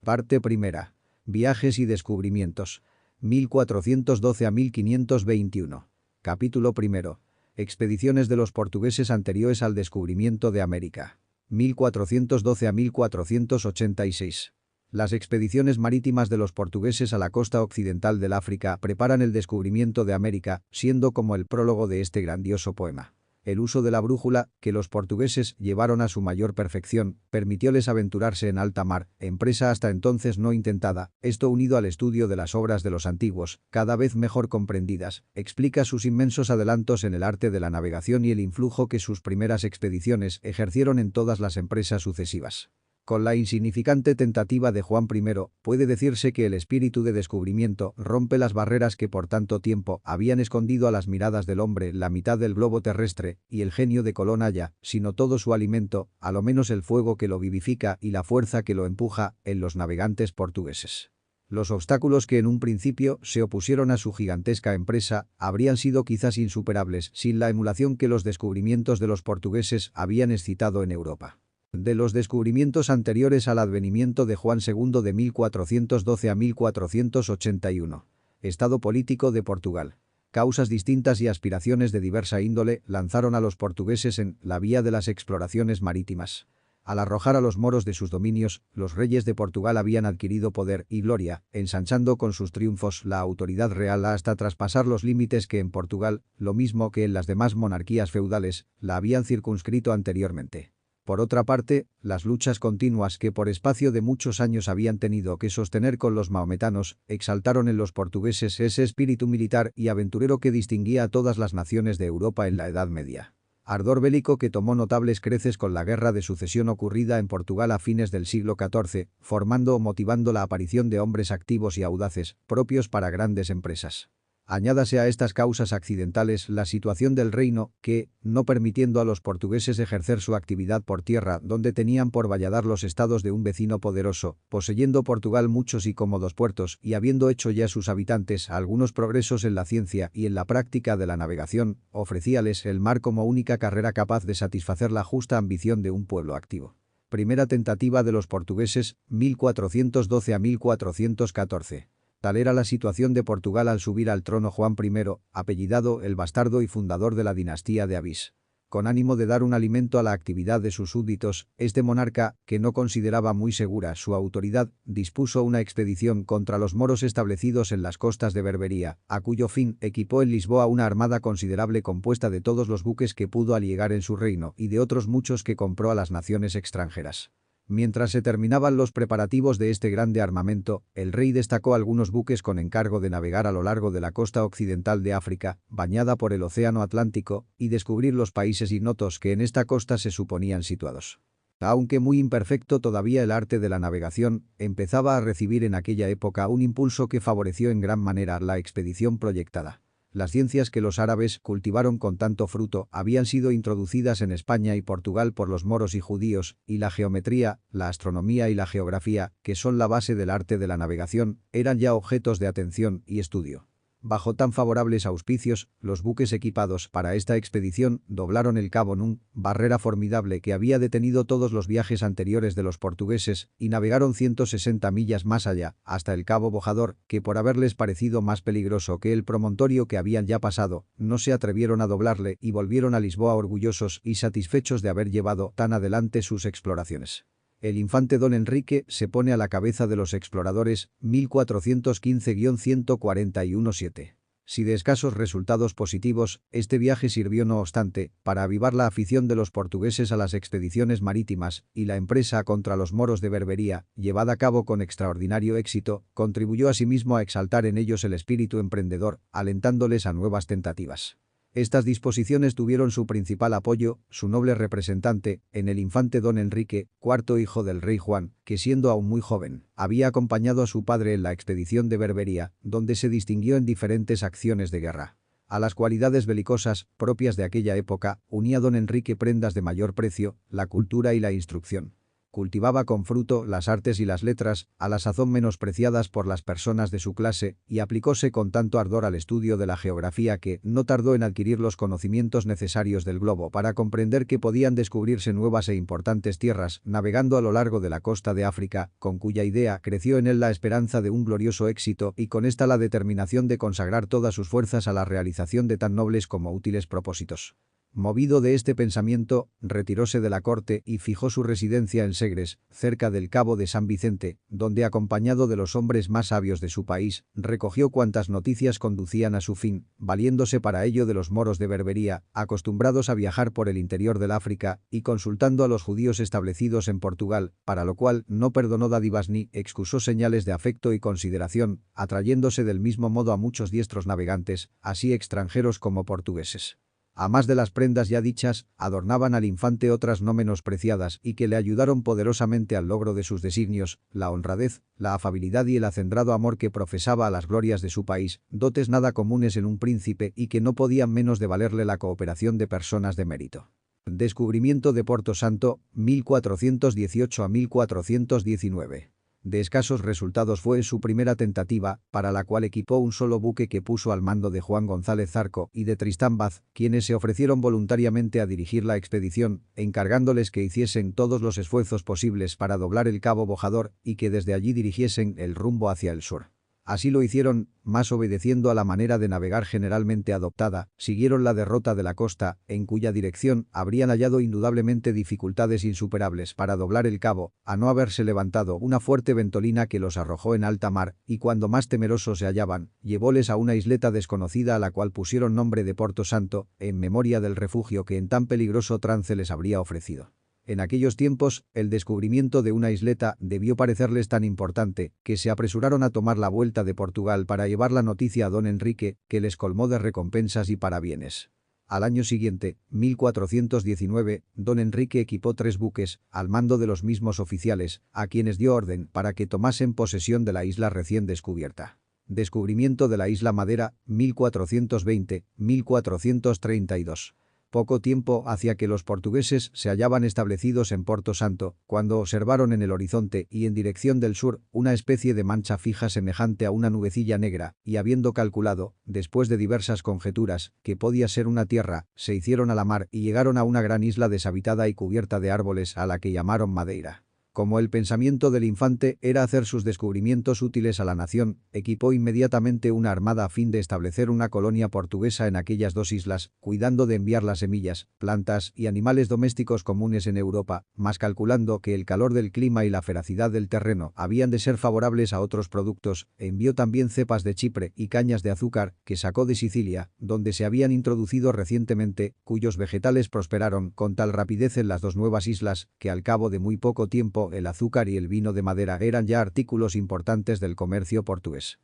Parte primera. Viajes y descubrimientos. 1412 a 1521. Capítulo primero. Expediciones de los portugueses anteriores al descubrimiento de América. 1412 a 1486. Las expediciones marítimas de los portugueses a la costa occidental del África preparan el descubrimiento de América, siendo como el prólogo de este grandioso poema. El uso de la brújula, que los portugueses llevaron a su mayor perfección, permitióles aventurarse en alta mar, empresa hasta entonces no intentada. Esto, unido al estudio de las obras de los antiguos, cada vez mejor comprendidas, explica sus inmensos adelantos en el arte de la navegación y el influjo que sus primeras expediciones ejercieron en todas las empresas sucesivas. Con la insignificante tentativa de Juan I, puede decirse que el espíritu de descubrimiento rompe las barreras que por tanto tiempo habían escondido a las miradas del hombre la mitad del globo terrestre, y el genio de Colón halla, sino todo su alimento, a lo menos el fuego que lo vivifica y la fuerza que lo empuja, en los navegantes portugueses. Los obstáculos que en un principio se opusieron a su gigantesca empresa habrían sido quizás insuperables sin la emulación que los descubrimientos de los portugueses habían excitado en Europa. De los descubrimientos anteriores al advenimiento de Juan II de 1412 a 1481. Estado político de Portugal. Causas distintas y aspiraciones de diversa índole lanzaron a los portugueses en la vía de las exploraciones marítimas. Al arrojar a los moros de sus dominios, los reyes de Portugal habían adquirido poder y gloria, ensanchando con sus triunfos la autoridad real hasta traspasar los límites que en Portugal, lo mismo que en las demás monarquías feudales, la habían circunscrito anteriormente. Por otra parte, las luchas continuas que por espacio de muchos años habían tenido que sostener con los maometanos, exaltaron en los portugueses ese espíritu militar y aventurero que distinguía a todas las naciones de Europa en la Edad Media. Ardor bélico que tomó notables creces con la guerra de sucesión ocurrida en Portugal a fines del siglo XIV, formando o motivando la aparición de hombres activos y audaces, propios para grandes empresas. Añádase a estas causas accidentales la situación del reino que, no permitiendo a los portugueses ejercer su actividad por tierra donde tenían por valladar los estados de un vecino poderoso, poseyendo Portugal muchos y cómodos puertos y habiendo hecho ya sus habitantes algunos progresos en la ciencia y en la práctica de la navegación, ofrecíales el mar como única carrera capaz de satisfacer la justa ambición de un pueblo activo. Primera tentativa de los portugueses, 1412 a 1414. Tal era la situación de Portugal al subir al trono Juan I, apellidado el bastardo y fundador de la dinastía de Avís. Con ánimo de dar un alimento a la actividad de sus súbditos, este monarca, que no consideraba muy segura su autoridad, dispuso una expedición contra los moros establecidos en las costas de Berbería, a cuyo fin equipó en Lisboa una armada considerable compuesta de todos los buques que pudo aliegar en su reino y de otros muchos que compró a las naciones extranjeras. Mientras se terminaban los preparativos de este grande armamento, el rey destacó algunos buques con encargo de navegar a lo largo de la costa occidental de África, bañada por el océano Atlántico, y descubrir los países ignotos que en esta costa se suponían situados. Aunque muy imperfecto todavía el arte de la navegación, empezaba a recibir en aquella época un impulso que favoreció en gran manera la expedición proyectada. Las ciencias que los árabes cultivaron con tanto fruto habían sido introducidas en España y Portugal por los moros y judíos, y la geometría, la astronomía y la geografía, que son la base del arte de la navegación, eran ya objetos de atención y estudio. Bajo tan favorables auspicios, los buques equipados para esta expedición doblaron el Cabo Nun, barrera formidable que había detenido todos los viajes anteriores de los portugueses, y navegaron 160 millas más allá, hasta el Cabo Bojador, que por haberles parecido más peligroso que el promontorio que habían ya pasado, no se atrevieron a doblarle y volvieron a Lisboa orgullosos y satisfechos de haber llevado tan adelante sus exploraciones. El infante don Enrique se pone a la cabeza de los exploradores, 1415-141-7. Si de escasos resultados positivos, este viaje sirvió no obstante, para avivar la afición de los portugueses a las expediciones marítimas, y la empresa contra los moros de Berbería, llevada a cabo con extraordinario éxito, contribuyó asimismo a exaltar en ellos el espíritu emprendedor, alentándoles a nuevas tentativas. Estas disposiciones tuvieron su principal apoyo, su noble representante, en el infante don Enrique, cuarto hijo del rey Juan, que siendo aún muy joven, había acompañado a su padre en la expedición de Berbería, donde se distinguió en diferentes acciones de guerra. A las cualidades belicosas, propias de aquella época, unía don Enrique prendas de mayor precio, la cultura y la instrucción. cultivaba con fruto las artes y las letras, a la sazón menospreciadas por las personas de su clase, y aplicóse con tanto ardor al estudio de la geografía que no tardó en adquirir los conocimientos necesarios del globo para comprender que podían descubrirse nuevas e importantes tierras, navegando a lo largo de la costa de África, con cuya idea creció en él la esperanza de un glorioso éxito y con esta la determinación de consagrar todas sus fuerzas a la realización de tan nobles como útiles propósitos. Movido de este pensamiento, retiróse de la corte y fijó su residencia en Segres, cerca del cabo de San Vicente, donde acompañado de los hombres más sabios de su país, recogió cuantas noticias conducían a su fin, valiéndose para ello de los moros de Berbería, acostumbrados a viajar por el interior del África, y consultando a los judíos establecidos en Portugal, para lo cual no perdonó dádivas ni excusó señales de afecto y consideración, atrayéndose del mismo modo a muchos diestros navegantes, así extranjeros como portugueses. A más de las prendas ya dichas, adornaban al infante otras no menospreciadas y que le ayudaron poderosamente al logro de sus designios, la honradez, la afabilidad y el acendrado amor que profesaba a las glorias de su país, dotes nada comunes en un príncipe y que no podían menos de valerle la cooperación de personas de mérito. Descubrimiento de Porto Santo, 1418 a 1419. De escasos resultados fue su primera tentativa, para la cual equipó un solo buque que puso al mando de Juan González Zarco y de Tristán Baz, quienes se ofrecieron voluntariamente a dirigir la expedición, encargándoles que hiciesen todos los esfuerzos posibles para doblar el cabo Bojador y que desde allí dirigiesen el rumbo hacia el sur. Así lo hicieron, más obedeciendo a la manera de navegar generalmente adoptada, siguieron la derrota de la costa, en cuya dirección habrían hallado indudablemente dificultades insuperables para doblar el cabo, a no haberse levantado una fuerte ventolina que los arrojó en alta mar, y cuando más temerosos se hallaban, llevóles a una isleta desconocida a la cual pusieron nombre de Porto Santo, en memoria del refugio que en tan peligroso trance les habría ofrecido. En aquellos tiempos, el descubrimiento de una isleta debió parecerles tan importante que se apresuraron a tomar la vuelta de Portugal para llevar la noticia a don Enrique, que les colmó de recompensas y parabienes. Al año siguiente, 1419, don Enrique equipó 3 buques, al mando de los mismos oficiales, a quienes dio orden para que tomasen posesión de la isla recién descubierta. Descubrimiento de la isla Madera, 1420, 1432. Poco tiempo hacía que los portugueses se hallaban establecidos en Porto Santo, cuando observaron en el horizonte y en dirección del sur una especie de mancha fija semejante a una nubecilla negra, y habiendo calculado, después de diversas conjeturas, que podía ser una tierra, se hicieron a la mar y llegaron a una gran isla deshabitada y cubierta de árboles a la que llamaron Madeira. Como el pensamiento del infante era hacer sus descubrimientos útiles a la nación, equipó inmediatamente una armada a fin de establecer una colonia portuguesa en aquellas 2 islas, cuidando de enviar las semillas, plantas y animales domésticos comunes en Europa, mas calculando que el calor del clima y la feracidad del terreno habían de ser favorables a otros productos, envió también cepas de Chipre y cañas de azúcar que sacó de Sicilia, donde se habían introducido recientemente, cuyos vegetales prosperaron con tal rapidez en las 2 nuevas islas, que al cabo de muy poco tiempo el azúcar y el vino de madera eran ya artículos importantes del comercio portugués.